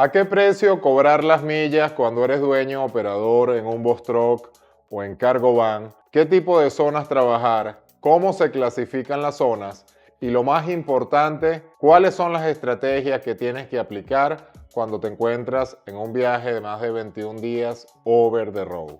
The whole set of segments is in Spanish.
¿A qué precio cobrar las millas cuando eres dueño o operador en un bus truck o en cargo van? ¿Qué tipo de zonas trabajar? ¿Cómo se clasifican las zonas? Y lo más importante, ¿cuáles son las estrategias que tienes que aplicar cuando te encuentras en un viaje de más de 21 días over the road?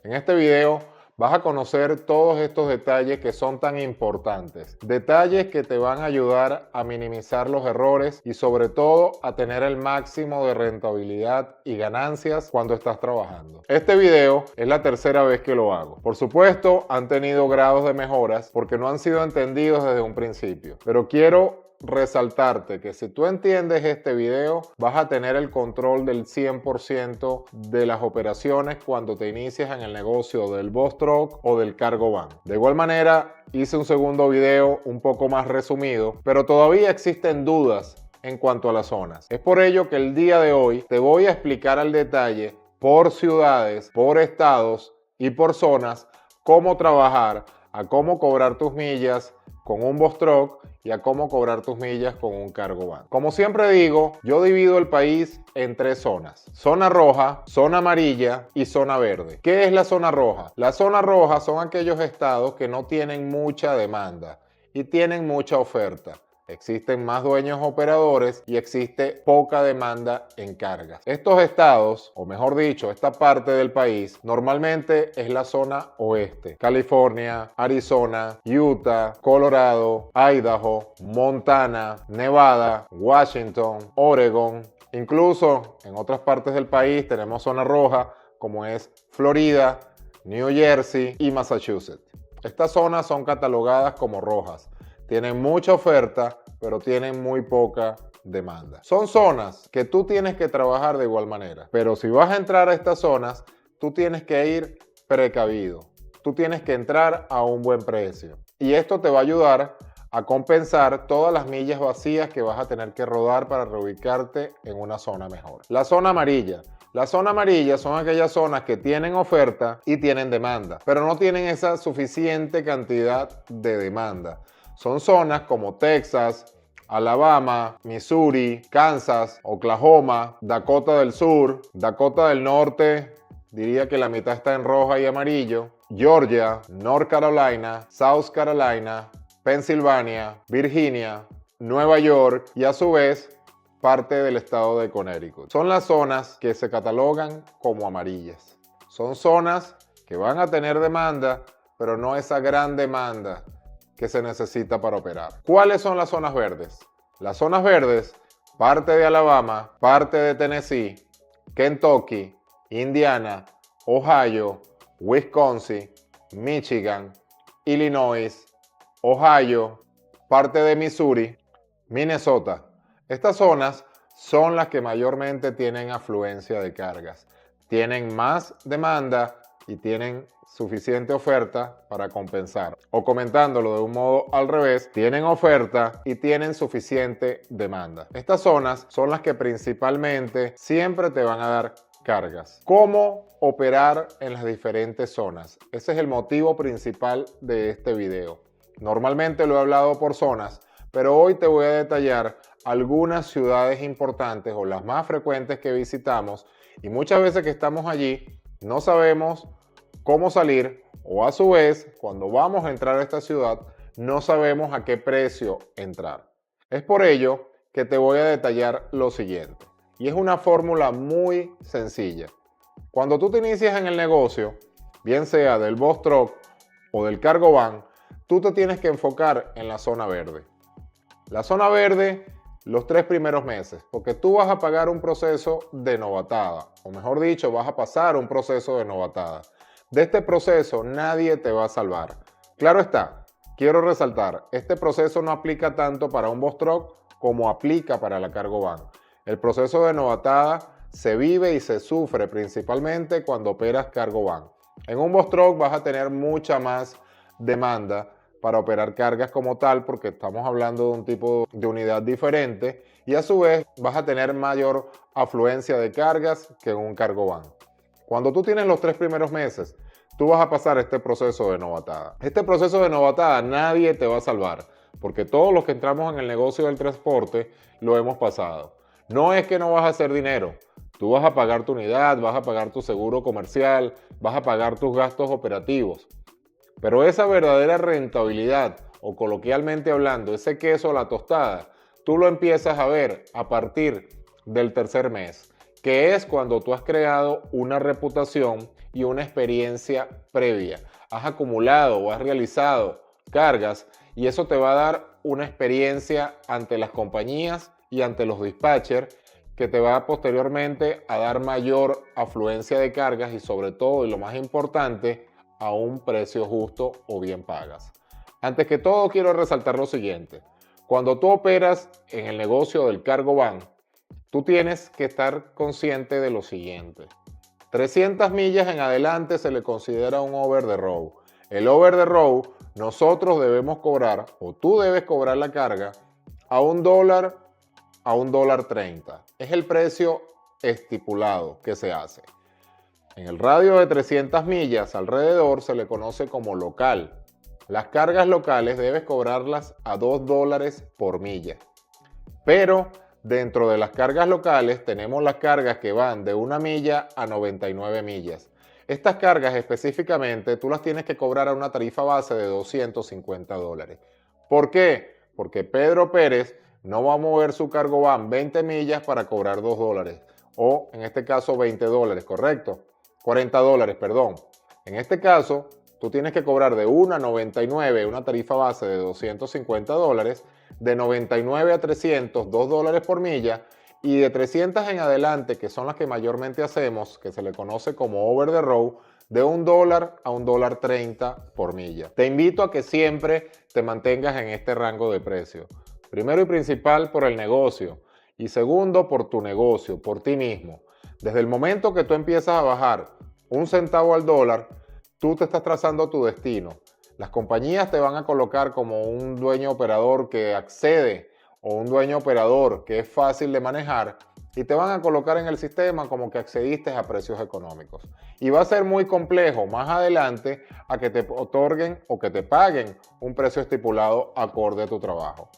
En este video vas a conocer todos estos detalles que son tan importantes. Detalles que te van a ayudar a minimizar los errores y sobre todo a tener el máximo de rentabilidad y ganancias cuando estás trabajando. Este video es la tercera vez que lo hago. Por supuesto, han tenido grados de mejoras porque no han sido entendidos desde un principio. Pero quiero resaltarte que si tú entiendes este video, vas a tener el control del 100% de las operaciones cuando te inicias en el negocio del bus truck o del cargo van. De igual manera, hice un segundo video un poco más resumido, pero todavía existen dudas en cuanto a las zonas. Es por ello que el día de hoy te voy a explicar al detalle por ciudades, por estados y por zonas cómo trabajar, a cómo cobrar tus millas con un bus truck y a cómo cobrar tus millas con un cargo van. Como siempre digo, yo divido el país en tres zonas: zona roja, zona amarilla y zona verde. ¿Qué es la zona roja? La zona roja son aquellos estados que no tienen mucha demanda y tienen mucha oferta. Existen más dueños operadores y existe poca demanda en cargas. Estos estados, o mejor dicho, esta parte del país, normalmente es la zona oeste. California, Arizona, Utah, Colorado, Idaho, Montana, Nevada, Washington, Oregon. Incluso en otras partes del país tenemos zona roja como es Florida, New Jersey y Massachusetts. Estas zonas son catalogadas como rojas. Tienen mucha oferta, pero tienen muy poca demanda. Son zonas que tú tienes que trabajar de igual manera. Pero si vas a entrar a estas zonas, tú tienes que ir precavido. Tú tienes que entrar a un buen precio. Y esto te va a ayudar a compensar todas las millas vacías que vas a tener que rodar para reubicarte en una zona mejor. La zona amarilla. La zona amarilla son aquellas zonas que tienen oferta y tienen demanda, pero no tienen esa suficiente cantidad de demanda. Son zonas como Texas, Alabama, Missouri, Kansas, Oklahoma, Dakota del Sur, Dakota del Norte, diría que la mitad está en roja y amarillo, Georgia, North Carolina, South Carolina, Pensilvania, Virginia, Nueva York y a su vez parte del estado de Connecticut. Son las zonas que se catalogan como amarillas. Son zonas que van a tener demanda, pero no esa gran demanda que se necesita para operar. ¿Cuáles son las zonas verdes? Las zonas verdes, parte de Alabama, parte de Tennessee, Kentucky, Indiana, Ohio, Wisconsin, Michigan, Illinois, Ohio, parte de Missouri, Minnesota. Estas zonas son las que mayormente tienen afluencia de cargas. Tienen más demanda y tienen suficiente oferta para compensar. O comentándolo de un modo al revés, tienen oferta y tienen suficiente demanda. Estas zonas son las que principalmente siempre te van a dar cargas. ¿Cómo operar en las diferentes zonas? Ese es el motivo principal de este video. Normalmente lo he hablado por zonas, pero hoy te voy a detallar algunas ciudades importantes o las más frecuentes que visitamos, y muchas veces que estamos allí no sabemos cómo salir, o a su vez, cuando vamos a entrar a esta ciudad, no sabemos a qué precio entrar. Es por ello que te voy a detallar lo siguiente, y es una fórmula muy sencilla. Cuando tú te inicias en el negocio, bien sea del bus truck o del cargo van, tú te tienes que enfocar en la zona verde. La zona verde, los 3 primeros meses, porque tú vas a pagar un proceso de novatada, o mejor dicho, vas a pasar un proceso de novatada. De este proceso nadie te va a salvar. Claro está, quiero resaltar, este proceso no aplica tanto para un bus truck como aplica para la cargo van. El proceso de novatada se vive y se sufre principalmente cuando operas cargo van. En un bus truck vas a tener mucha más demanda para operar cargas como tal, porque estamos hablando de un tipo de unidad diferente, y a su vez vas a tener mayor afluencia de cargas que en un cargo van. Cuando tú tienes los 3 primeros meses, tú vas a pasar este proceso de novatada. Este proceso de novatada nadie te va a salvar, porque todos los que entramos en el negocio del transporte lo hemos pasado. No es que no vas a hacer dinero. Tú vas a pagar tu unidad, vas a pagar tu seguro comercial, vas a pagar tus gastos operativos. Pero esa verdadera rentabilidad, o coloquialmente hablando, ese queso a la tostada, tú lo empiezas a ver a partir del tercer mes, que es cuando tú has creado una reputación y una experiencia previa. Has acumulado o has realizado cargas y eso te va a dar una experiencia ante las compañías y ante los dispatchers que te va posteriormente a dar mayor afluencia de cargas y sobre todo, y lo más importante, a un precio justo o bien pagas. Antes que todo quiero resaltar lo siguiente. Cuando tú operas en el negocio del cargo van, tú tienes que estar consciente de lo siguiente. 300 millas en adelante se le considera un over the road. El over the road nosotros debemos cobrar o tú debes cobrar la carga a $1 a $1.30. Es el precio estipulado que se hace. En el radio de 300 millas alrededor se le conoce como local. Las cargas locales debes cobrarlas a $2 por milla. Pero dentro de las cargas locales tenemos las cargas que van de 1 milla a 99 millas. Estas cargas específicamente tú las tienes que cobrar a una tarifa base de $250. ¿Por qué? Porque Pedro Pérez no va a mover su cargo van 20 millas para cobrar $2. O en este caso $20, ¿correcto? $40, perdón. En este caso, tú tienes que cobrar de 1 a 99 una tarifa base de $250, de 99 a 300, $2 por milla, y de 300 en adelante, que son las que mayormente hacemos, que se le conoce como over the road, de $1 a $1.30 por milla. Te invito a que siempre te mantengas en este rango de precio. Primero y principal por el negocio, y segundo por tu negocio, por ti mismo. Desde el momento que tú empiezas a bajar 1 centavo al dólar, tú te estás trazando tu destino. Las compañías te van a colocar como un dueño operador que accede o un dueño operador que es fácil de manejar y te van a colocar en el sistema como que accediste a precios económicos. Y va a ser muy complejo más adelante a que te otorguen o que te paguen un precio estipulado acorde a tu trabajo.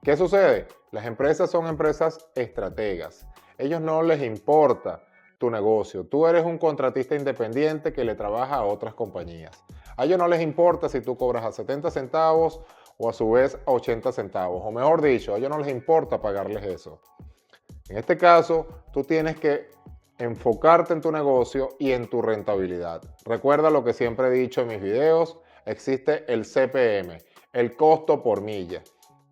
¿Qué sucede? Las empresas son empresas estrategas. Ellos no les importa tu negocio. Tú eres un contratista independiente que le trabaja a otras compañías. A ellos no les importa si tú cobras a 70 centavos o a su vez a 80 centavos. O mejor dicho, a ellos no les importa pagarles eso. En este caso, tú tienes que enfocarte en tu negocio y en tu rentabilidad. Recuerda lo que siempre he dicho en mis videos, existe el CPM, el costo por milla,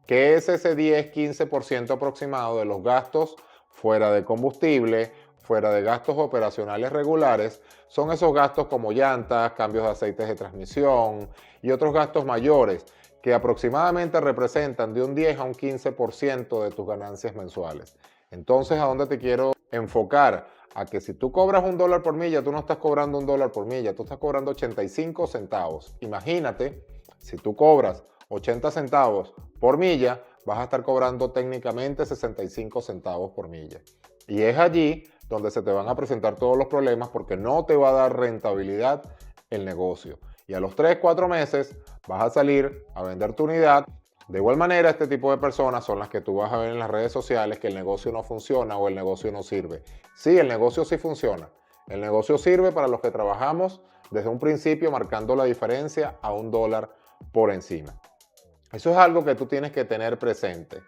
que es ese 10-15% aproximado de los gastos fuera de combustible, fuera de gastos operacionales regulares, son esos gastos como llantas, cambios de aceites de transmisión y otros gastos mayores que aproximadamente representan de un 10 a un 15% de tus ganancias mensuales. Entonces, ¿a dónde te quiero enfocar? A que si tú cobras $1 por milla, tú no estás cobrando $1 por milla, tú estás cobrando 85 centavos. Imagínate, si tú cobras 80 centavos por milla, vas a estar cobrando técnicamente 65 centavos por milla. Y es allí donde se te van a presentar todos los problemas porque no te va a dar rentabilidad el negocio. Y a los 3-4 meses vas a salir a vender tu unidad. De igual manera, este tipo de personas son las que tú vas a ver en las redes sociales que el negocio no funciona o el negocio no sirve. Sí, el negocio sí funciona. El negocio sirve para los que trabajamos desde un principio marcando la diferencia a $1 por encima. Eso es algo que tú tienes que tener presente.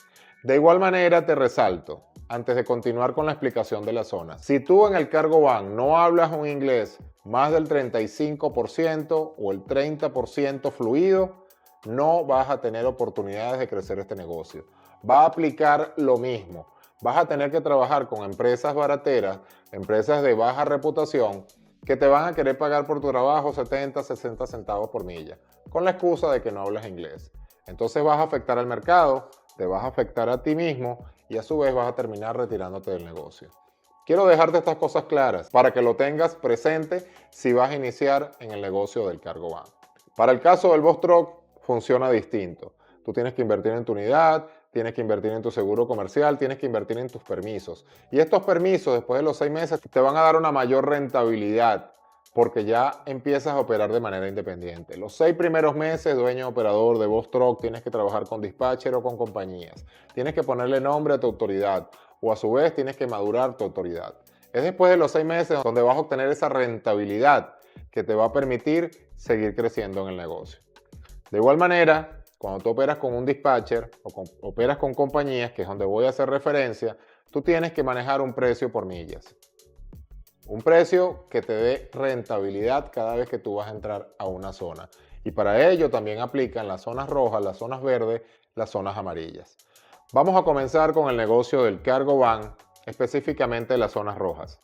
De igual manera te resalto, antes de continuar con la explicación de la zona, si tú en el cargo van no hablas un inglés más del 35% o el 30% fluido, no vas a tener oportunidades de crecer este negocio. Va a aplicar lo mismo. Vas a tener que trabajar con empresas barateras, empresas de baja reputación, que te van a querer pagar por tu trabajo 70, 60 centavos por milla, con la excusa de que no hablas inglés. Entonces vas a afectar al mercado, te vas a afectar a ti mismo y a su vez vas a terminar retirándote del negocio. Quiero dejarte estas cosas claras para que lo tengas presente si vas a iniciar en el negocio del cargo van. Para el caso del Boss Truck funciona distinto. Tú tienes que invertir en tu unidad, tienes que invertir en tu seguro comercial, tienes que invertir en tus permisos. Y estos permisos después de los 6 meses te van a dar una mayor rentabilidad porque ya empiezas a operar de manera independiente. Los 6 primeros meses, dueño operador de Boss Truck, tienes que trabajar con dispatcher o con compañías. Tienes que ponerle nombre a tu autoridad o a su vez tienes que madurar tu autoridad. Es después de los 6 meses donde vas a obtener esa rentabilidad que te va a permitir seguir creciendo en el negocio. De igual manera, cuando tú operas con un dispatcher o operas con compañías, que es donde voy a hacer referencia, tú tienes que manejar un precio por millas. Un precio que te dé rentabilidad cada vez que tú vas a entrar a una zona. Y para ello también aplican las zonas rojas, las zonas verdes, las zonas amarillas. Vamos a comenzar con el negocio del cargo van, específicamente las zonas rojas.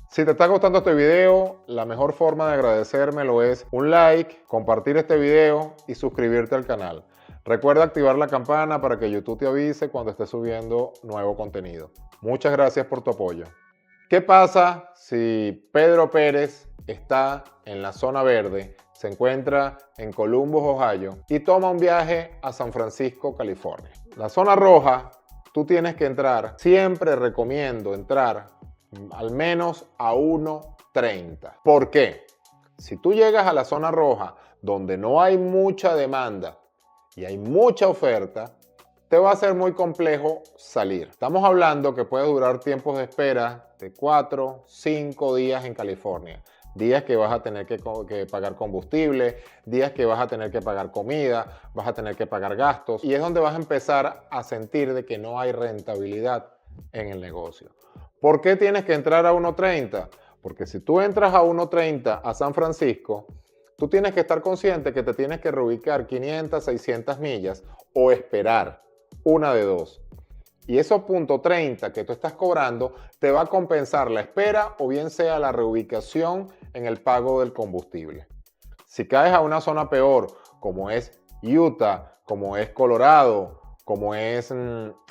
Si te está gustando este video, la mejor forma de agradecérmelo es un like, compartir este video y suscribirte al canal. Recuerda activar la campana para que YouTube te avise cuando esté subiendo nuevo contenido. Muchas gracias por tu apoyo. ¿Qué pasa si Pedro Pérez está en la zona verde, se encuentra en Columbus, Ohio, y toma un viaje a San Francisco, California? La zona roja, tú tienes que entrar, siempre recomiendo entrar al menos a 1.30. ¿Por qué? Si tú llegas a la zona roja, donde no hay mucha demanda y hay mucha oferta, te va a ser muy complejo salir. Estamos hablando que puede durar tiempos de espera de 4, 5 días en California. Días que vas a tener que pagar combustible, días que vas a tener que pagar comida, vas a tener que pagar gastos. Y es donde vas a empezar a sentir de que no hay rentabilidad en el negocio. ¿Por qué tienes que entrar a 1.30? Porque si tú entras a 1.30 a San Francisco, tú tienes que estar consciente que te tienes que reubicar 500, 600 millas o esperar una de dos. Y esos .30 que tú estás cobrando te va a compensar la espera o bien sea la reubicación en el pago del combustible. Si caes a una zona peor, como es Utah, como es Colorado, como es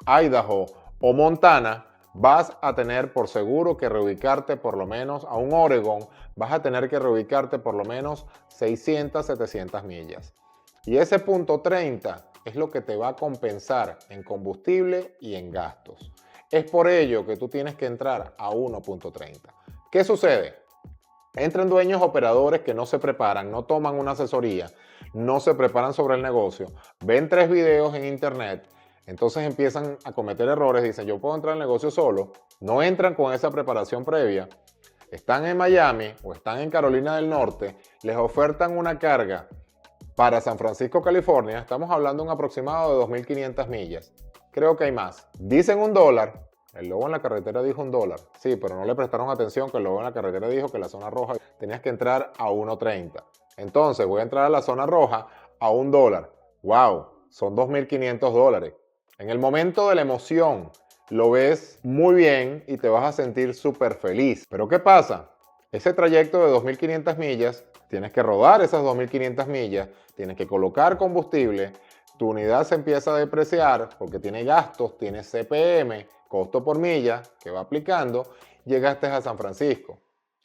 Idaho o Montana, vas a tener por seguro que reubicarte por lo menos a un Oregon, vas a tener que reubicarte por lo menos 600, 700 millas. Y ese .30 es lo que te va a compensar en combustible y en gastos. Es por ello que tú tienes que entrar a 1.30. ¿Qué sucede? Entran dueños operadores que no se preparan, no toman una asesoría, no se preparan sobre el negocio, ven 3 videos en internet, entonces empiezan a cometer errores, dicen yo puedo entrar al negocio solo, no entran con esa preparación previa, están en Miami o están en Carolina del Norte, les ofertan una carga para San Francisco, California, estamos hablando de un aproximado de 2.500 millas. Creo que hay más. Dicen $1. El logo en la carretera dijo $1. Sí, pero no le prestaron atención que el logo en la carretera dijo que la zona roja tenías que entrar a 1.30. Entonces voy a entrar a la zona roja a $1. ¡Wow! Son $2.500. En el momento de la emoción lo ves muy bien y te vas a sentir súper feliz. Pero ¿qué pasa? Ese trayecto de 2.500 millas, tienes que rodar esas 2.500 millas, tienes que colocar combustible, tu unidad se empieza a depreciar porque tiene gastos, tiene CPM, costo por milla, que va aplicando, llegaste a San Francisco,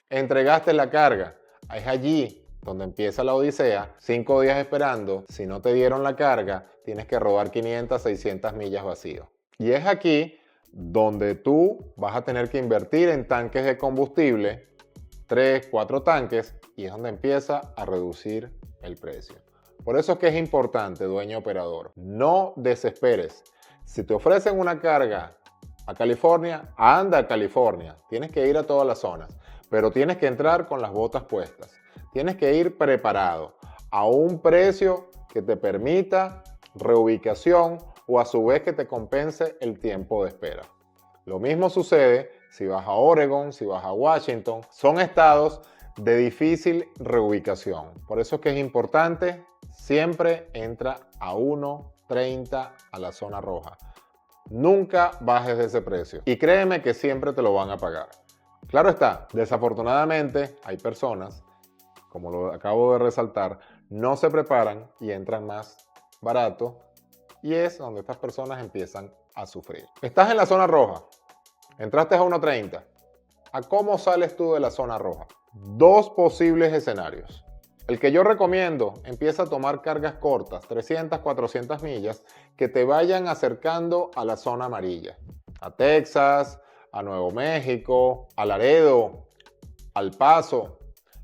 entregaste la carga, es allí donde empieza la odisea, 5 días esperando, si no te dieron la carga, tienes que rodar 500, 600 millas vacíos. Y es aquí donde tú vas a tener que invertir en tanques de combustible, 3, 4 tanques, y es donde empieza a reducir el precio. Por eso es que es importante, dueño operador, no desesperes. Si te ofrecen una carga a California, anda a California. Tienes que ir a todas las zonas, pero tienes que entrar con las botas puestas. Tienes que ir preparado a un precio que te permita reubicación o a su vez que te compense el tiempo de espera. Lo mismo sucede si vas a Oregon, si vas a Washington. Son estados de difícil reubicación. Por eso es que es importante, siempre entra a 1.30 a la zona roja. Nunca bajes de ese precio. Y créeme que siempre te lo van a pagar. Claro está, desafortunadamente hay personas, como lo acabo de resaltar, no se preparan y entran más barato. Y es donde estas personas empiezan a sufrir. Estás en la zona roja. Entraste a 1.30. ¿A cómo sales tú de la zona roja? 2 posibles escenarios. El que yo recomiendo, empieza a tomar cargas cortas, 300, 400 millas, que te vayan acercando a la zona amarilla. A Texas, a Nuevo México, a Laredo, al Paso,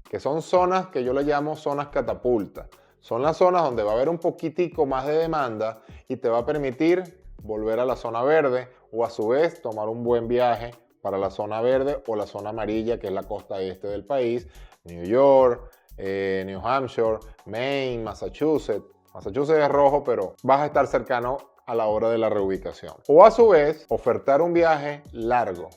que son zonas que yo le llamo zonas catapulta. Son las zonas donde va a haber un poquitico más de demanda y te va a permitir volver a la zona verde o a su vez tomar un buen viaje para la zona verde o la zona amarilla, que es la costa este del país, New York, New Hampshire, Maine, Massachusetts. Massachusetts es rojo, pero vas a estar cercano a la hora de la reubicación. O a su vez, ofertar un viaje largo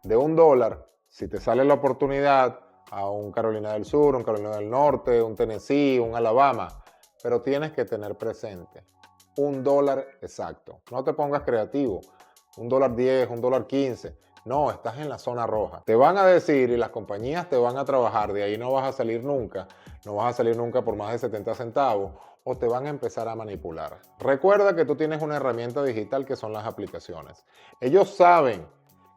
de $1, si te sale la oportunidad, a un Carolina del Sur, un Carolina del Norte, un Tennessee, un Alabama, pero tienes que tener presente $1 exacto. No te pongas creativo, $1.10, $1.15. No, estás en la zona roja. Te van a decir y las compañías te van a trabajar, de ahí no vas a salir nunca. No vas a salir nunca por más de 70 centavos o te van a empezar a manipular. Recuerda que tú tienes una herramienta digital que son las aplicaciones. Ellos saben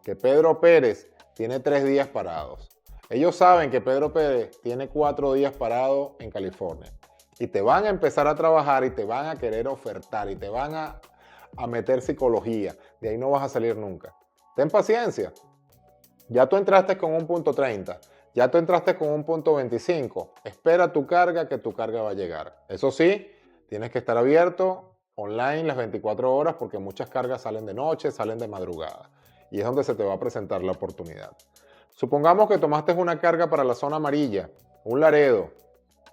que Pedro Pérez tiene 3 días parados. Ellos saben que Pedro Pérez tiene 4 días parado en California. Y te van a empezar a trabajar y te van a querer ofertar y te van a meter psicología. De ahí no vas a salir nunca. Ten paciencia. Ya tú entraste con un punto 30. Ya tú entraste con un punto 25. Espera tu carga, que tu carga va a llegar. Eso sí, tienes que estar abierto online las 24 horas porque muchas cargas salen de noche, salen de madrugada. Y es donde se te va a presentar la oportunidad. Supongamos que tomaste una carga para la zona amarilla, un Laredo,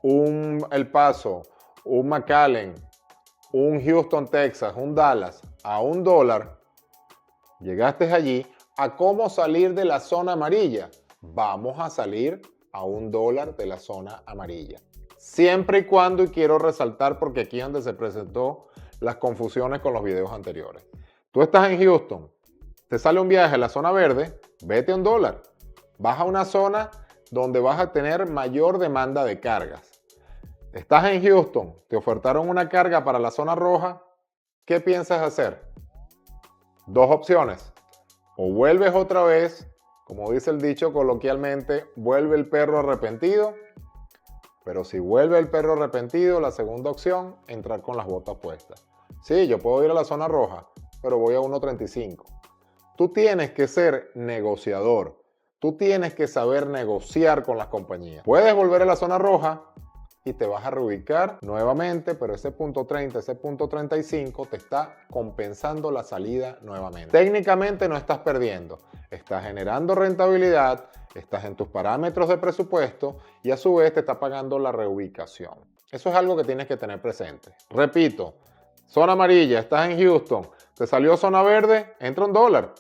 un El Paso, un McAllen, un Houston, Texas, un Dallas a $1. Llegaste allí. ¿A cómo salir de la zona amarilla? Vamos a salir a $1 de la zona amarilla. Siempre y cuando, y quiero resaltar porque aquí es donde se presentó las confusiones con los videos anteriores. Tú estás en Houston, te sale un viaje a la zona verde, vete a $1. Vas a una zona donde vas a tener mayor demanda de cargas. Estás en Houston, te ofertaron una carga para la zona roja, ¿qué piensas hacer? 2 opciones. O vuelves otra vez, como dice el dicho coloquialmente, vuelve el perro arrepentido. Pero si vuelve el perro arrepentido, la segunda opción, entrar con las botas puestas. Sí, yo puedo ir a la zona roja, pero voy a 1.35. Tú tienes que ser negociador. Tú tienes que saber negociar con las compañías. Puedes volver a la zona roja y te vas a reubicar nuevamente, pero ese punto 30, ese punto 35 te está compensando la salida nuevamente. Técnicamente no estás perdiendo, estás generando rentabilidad, estás en tus parámetros de presupuesto y a su vez te está pagando la reubicación. Eso es algo que tienes que tener presente. Repito, zona amarilla, estás en Houston, te salió zona verde, entra $1.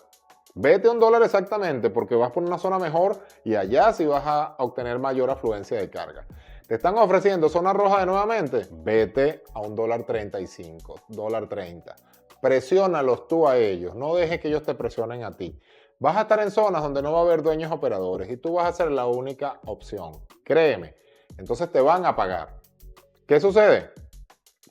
Vete a $1 exactamente porque vas por una zona mejor y allá sí vas a obtener mayor afluencia de carga. Te están ofreciendo zona roja de nuevamente, vete a $1.35, $1.30. Presiónalos tú a ellos, no dejes que ellos te presionen a ti. Vas a estar en zonas donde no va a haber dueños operadores y tú vas a ser la única opción. Créeme, entonces te van a pagar. ¿Qué sucede?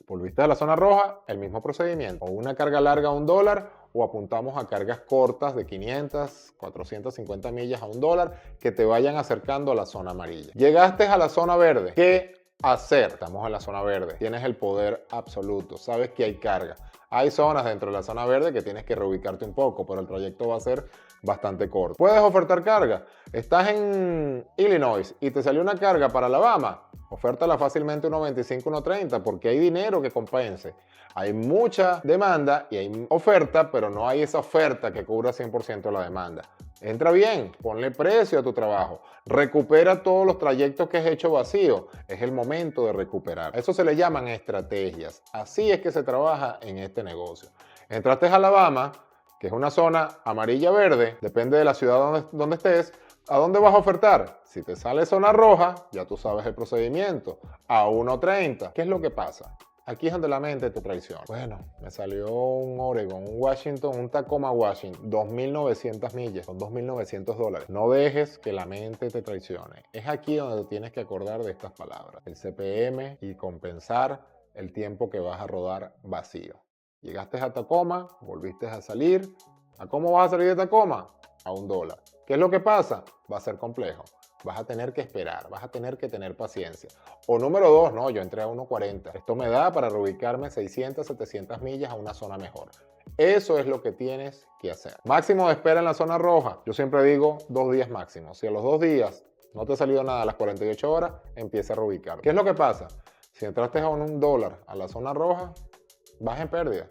Volviste a la zona roja, el mismo procedimiento. O una carga larga a $1 o apuntamos a cargas cortas de 500, 450 millas a $1 que te vayan acercando a la zona amarilla. Llegaste a la zona verde. ¿Qué hacer? Estamos en la zona verde. Tienes el poder absoluto. Sabes que hay carga. Hay zonas dentro de la zona verde que tienes que reubicarte un poco, pero el trayecto va a ser bastante corto. Puedes ofertar carga. Estás en Illinois y te salió una carga para Alabama. Ofértala fácilmente 1.25, 1.30 porque hay dinero que compense. Hay mucha demanda y hay oferta, pero no hay esa oferta que cubra 100% la demanda. Entra bien, ponle precio a tu trabajo. Recupera todos los trayectos que has hecho vacío. Es el momento de recuperar. Eso se le llaman estrategias. Así es que se trabaja en este negocio. Entraste a Alabama, que es una zona amarilla-verde, depende de la ciudad donde estés. ¿A dónde vas a ofertar? Si te sale zona roja, ya tú sabes el procedimiento. A 1.30. ¿Qué es lo que pasa? Aquí es donde la mente te traiciona. Bueno, me salió un Oregon, un Washington, un Tacoma Washington, 2.900 millas, con $2.900. No dejes que la mente te traicione. Es aquí donde te tienes que acordar de estas palabras. El CPM y compensar el tiempo que vas a rodar vacío. Llegaste a Tacoma, volviste a salir. ¿A cómo vas a salir de Tacoma? A $1. ¿Qué es lo que pasa? Va a ser complejo. Vas a tener que esperar, vas a tener que tener paciencia. O número 2, no, yo entré a 1.40. Esto me da para reubicarme 600, 700 millas a una zona mejor. Eso es lo que tienes que hacer. Máximo de espera en la zona roja. Yo siempre digo 2 días máximo. Si a los 2 días no te ha salido nada a las 48 horas, empieza a reubicar. ¿Qué es lo que pasa? Si entraste a $1 a la zona roja, vas en pérdida.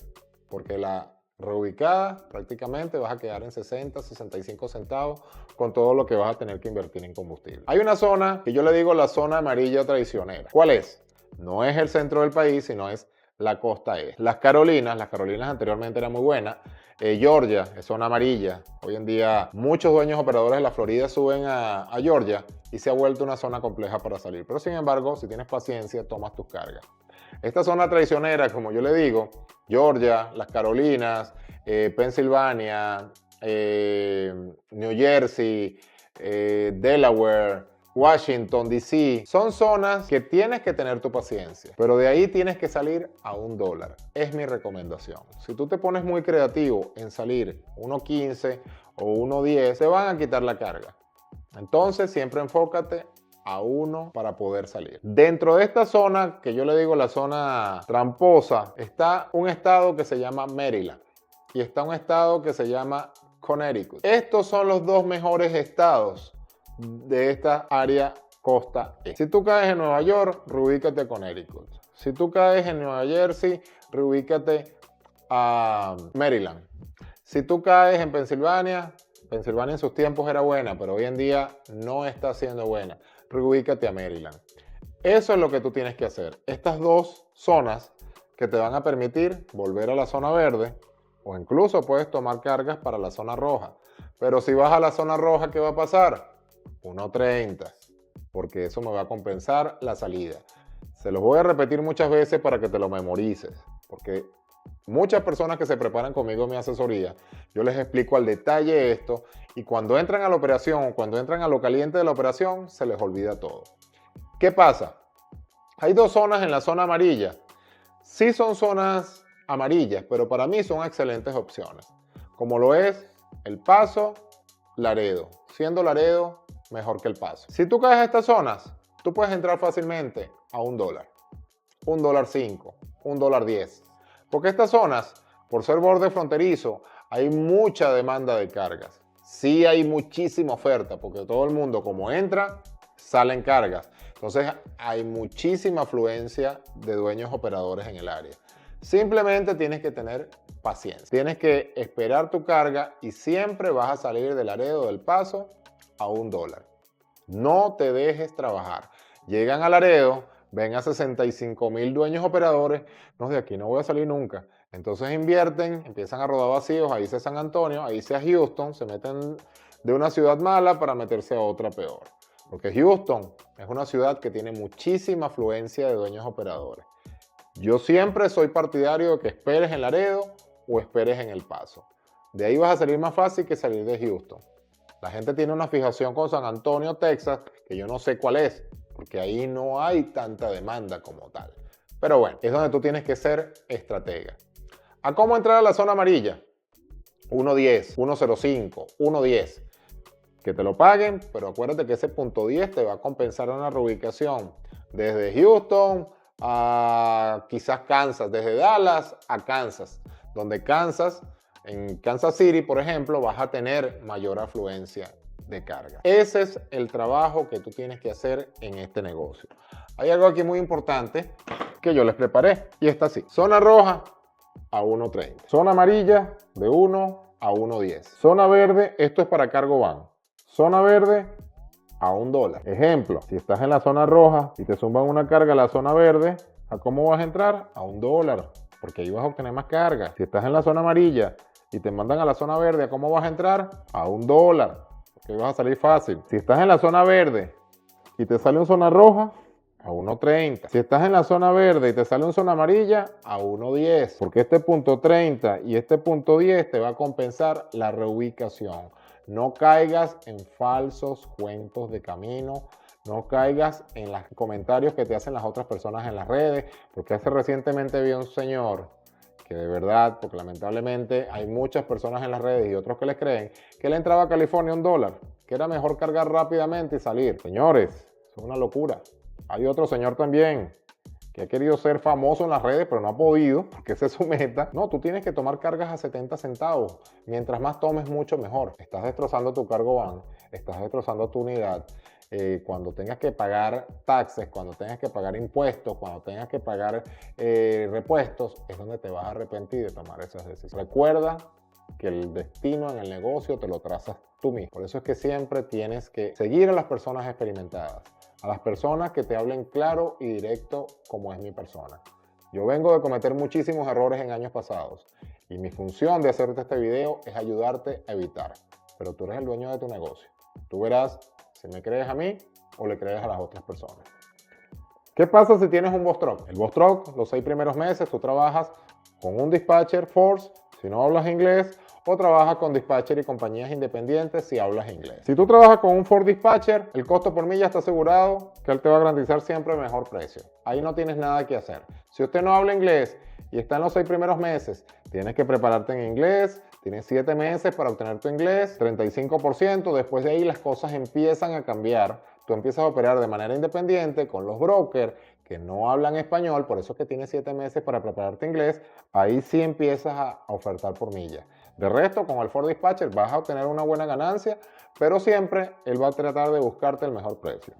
Porque la reubicada, prácticamente vas a quedar en 60, 65 centavos con todo lo que vas a tener que invertir en combustible. Hay una zona que yo le digo la zona amarilla traicionera. ¿Cuál es? No es el centro del país, sino es la costa este. Las Carolinas anteriormente eran muy buenas. Georgia es zona amarilla. Hoy en día muchos dueños operadores de la Florida suben a Georgia y se ha vuelto una zona compleja para salir. Pero sin embargo, si tienes paciencia, tomas tus cargas. Esta zona traicionera, como yo le digo, Georgia, las Carolinas, Pensilvania, New Jersey, Delaware, Washington, D.C. son zonas que tienes que tener tu paciencia, pero de ahí tienes que salir a $1. Es mi recomendación. Si tú te pones muy creativo en salir 1.15 o 1.10, te van a quitar la carga. Entonces siempre enfócate a 1 para poder salir. Dentro de esta zona, que yo le digo la zona tramposa, está un estado que se llama Maryland y está un estado que se llama Connecticut. Estos son los dos mejores estados de esta área costa este. Si tú caes en Nueva York, reubícate a Connecticut. Si tú caes en Nueva Jersey, reubícate a Maryland. Si tú caes en Pensilvania en sus tiempos era buena, pero hoy en día no está siendo buena. Reubícate a Maryland. Eso es lo que tú tienes que hacer. Estas dos zonas que te van a permitir volver a la zona verde o incluso puedes tomar cargas para la zona roja. Pero si vas a la zona roja, ¿qué va a pasar? 1.30, porque eso me va a compensar la salida. Se los voy a repetir muchas veces para que te lo memorices, porque muchas personas que se preparan conmigo en mi asesoría, yo les explico al detalle esto y cuando entran a la operación, cuando entran a lo caliente de la operación, se les olvida todo. ¿Qué pasa? Hay dos zonas en la zona amarilla. Sí son zonas amarillas, pero para mí son excelentes opciones, como lo es El Paso, Laredo. Siendo Laredo mejor que El Paso. Si tú caes a estas zonas, tú puedes entrar fácilmente a $1, $1.05, $1.10. Porque estas zonas, por ser borde fronterizo, hay mucha demanda de cargas. Sí hay muchísima oferta, porque todo el mundo como entra, salen cargas. Entonces hay muchísima afluencia de dueños operadores en el área. Simplemente tienes que tener paciencia. Tienes que esperar tu carga y siempre vas a salir del Laredo del Paso a $1. No te dejes trabajar. Llegan a Laredo, ven a 65,000 dueños operadores. No, de aquí no voy a salir nunca. Entonces invierten, empiezan a rodar vacíos, ahí sea San Antonio, ahí sea Houston, se meten de una ciudad mala para meterse a otra peor. Porque Houston es una ciudad que tiene muchísima afluencia de dueños operadores. Yo siempre soy partidario de que esperes en Laredo o esperes en El Paso. De ahí vas a salir más fácil que salir de Houston. La gente tiene una fijación con San Antonio, Texas, que yo no sé cuál es, porque ahí no hay tanta demanda como tal. Pero bueno, es donde tú tienes que ser estratega. ¿A cómo entrar a la zona amarilla? 1.10, 1.05, 1.10. Que te lo paguen, pero acuérdate que ese punto 10 te va a compensar una reubicación desde Houston a quizás Kansas, desde Dallas a Kansas, donde Kansas, en Kansas City, por ejemplo, vas a tener mayor afluencia de carga. Ese es el trabajo que tú tienes que hacer en este negocio. Hay algo aquí muy importante que yo les preparé y está así. Zona roja a 1.30. Zona amarilla de 1 a 1.10. Zona verde, esto es para cargo van. Zona verde a $1. Ejemplo, si estás en la zona roja y te zumban una carga a la zona verde, ¿a cómo vas a entrar? A $1, porque ahí vas a obtener más carga. Si estás en la zona amarilla y te mandan a la zona verde, ¿a cómo vas a entrar? A $1, porque ahí vas a salir fácil. Si estás en la zona verde y te sale una zona roja, a 1.30. Si estás en la zona verde y te sale una zona amarilla, a 1.10. Porque este punto 30 y este punto 10 te va a compensar la reubicación. No caigas en falsos cuentos de camino. No caigas en los comentarios que te hacen las otras personas en las redes. Porque hace recientemente vi a un señor que de verdad, porque lamentablemente hay muchas personas en las redes y otros que les creen, que él entraba a California a $1, que era mejor cargar rápidamente y salir. Señores, es una locura. Hay otro señor también que ha querido ser famoso en las redes, pero no ha podido, porque esa es su meta. No, tú tienes que tomar cargas a 70 centavos. Mientras más tomes, mucho mejor. Estás destrozando tu cargo van, estás destrozando tu unidad, cuando tengas que pagar taxes, cuando tengas que pagar impuestos, cuando tengas que pagar repuestos, es donde te vas a arrepentir de tomar esas decisiones. Recuerda que el destino en el negocio te lo trazas tú mismo. Por eso es que siempre tienes que seguir a las personas experimentadas, a las personas que te hablen claro y directo como es mi persona. Yo vengo de cometer muchísimos errores en años pasados y mi función de hacerte este video es ayudarte a evitar. Pero tú eres el dueño de tu negocio. Tú verás si me crees a mí o le crees a las otras personas. ¿Qué pasa si tienes un Vostok? El Vostok, los 6 primeros meses, tú trabajas con un dispatcher Force si no hablas inglés, o trabajas con dispatcher y compañías independientes si hablas inglés. Si tú trabajas con un Ford Dispatcher, el costo por milla está asegurado que él te va a garantizar siempre el mejor precio. Ahí no tienes nada que hacer. Si usted no habla inglés y está en los 6 primeros meses, tienes que prepararte en inglés, tienes 7 meses para obtener tu inglés, 35%, después de ahí las cosas empiezan a cambiar. Tú empiezas a operar de manera independiente con los brokers que no hablan español, por eso es que tienes 7 meses para prepararte inglés, ahí sí empiezas a ofertar por millas. De resto, con el Ford Dispatcher vas a obtener una buena ganancia, pero siempre él va a tratar de buscarte el mejor precio.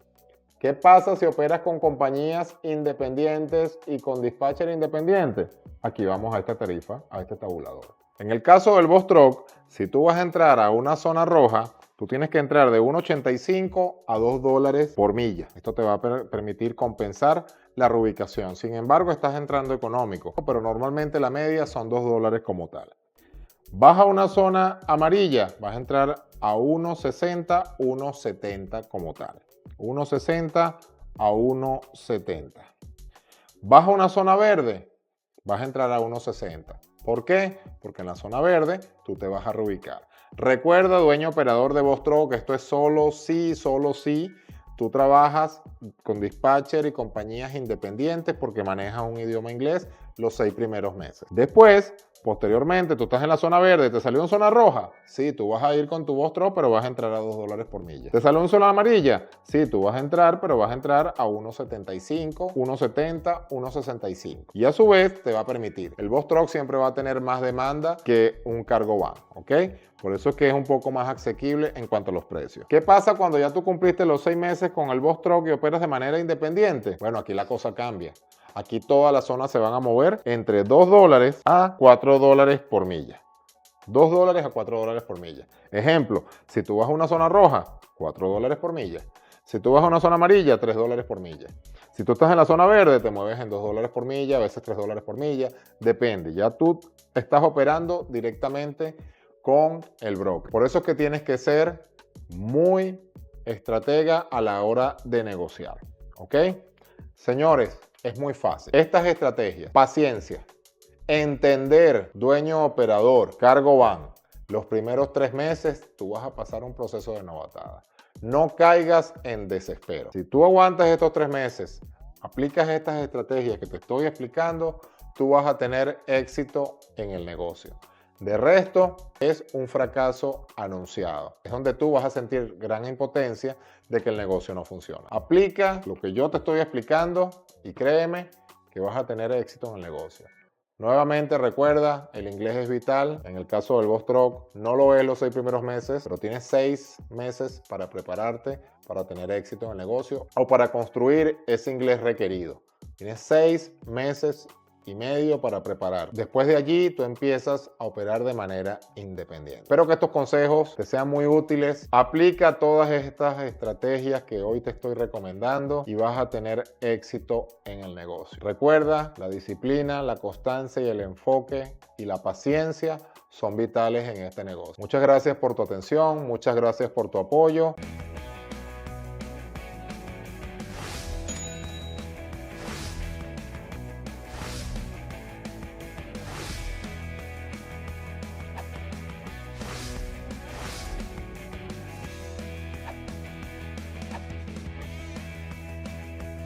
¿Qué pasa si operas con compañías independientes y con dispatcher independiente? Aquí vamos a esta tarifa, a este tabulador. En el caso del Vostok, si tú vas a entrar a una zona roja, tú tienes que entrar de 1.85 a $2 por milla. Esto te va a permitir compensar la reubicación. Sin embargo, estás entrando económico, pero normalmente la media son $2 como tal. Vas a una zona amarilla, vas a entrar a 1.60, 1.70 como tal. 1.60 a 1.70. Vas a una zona verde, vas a entrar a 1.60. ¿Por qué? Porque en la zona verde tú te vas a reubicar. Recuerda, dueño operador de Vostok, que esto es solo si tú trabajas con dispatcher y compañías independientes porque manejas un idioma inglés los 6 primeros meses. Después, posteriormente, tú estás en la zona verde, ¿te salió en zona roja? Sí, tú vas a ir con tu Vostok, pero vas a entrar a $2 por milla. ¿Te salió en zona amarilla? Sí, tú vas a entrar, pero vas a entrar a 1.75, 1.70, 1.65. Y a su vez te va a permitir. El Vostok siempre va a tener más demanda que un cargo van, ¿ok? Por eso es que es un poco más asequible en cuanto a los precios. ¿Qué pasa cuando ya tú cumpliste los 6 meses con el Vostok y operas de manera independiente? Bueno, aquí la cosa cambia. Aquí todas las zonas se van a mover entre $2 a $4 por milla. $2 a $4 por milla. Ejemplo, si tú vas a una zona roja, $4 por milla. Si tú vas a una zona amarilla, $3 por milla. Si tú estás en la zona verde, te mueves en $2 por milla, a veces $3 por milla. Depende, ya tú estás operando directamente con el broker. Por eso es que tienes que ser muy estratega a la hora de negociar. ¿Ok? Señores, es muy fácil. Estas estrategias, paciencia, entender, dueño operador, cargo van, los primeros 3 meses tú vas a pasar un proceso de novatada. No caigas en desespero. Si tú aguantas estos 3 meses, aplicas estas estrategias que te estoy explicando, tú vas a tener éxito en el negocio. De resto, es un fracaso anunciado. Es donde tú vas a sentir gran impotencia de que el negocio no funciona. Aplica lo que yo te estoy explicando y créeme que vas a tener éxito en el negocio. Nuevamente recuerda, el inglés es vital. En el caso del Vostok, no lo es los 6 primeros meses, pero tienes 6 meses para prepararte, para tener éxito en el negocio o para construir ese inglés requerido. Tienes 6 meses y medio para preparar. Después de allí, tú empiezas a operar de manera independiente. Espero que estos consejos te sean muy útiles. Aplica todas estas estrategias que hoy te estoy recomendando y vas a tener éxito en el negocio. Recuerda, la disciplina, la constancia y el enfoque y la paciencia son vitales en este negocio. Muchas gracias por tu atención, muchas gracias por tu apoyo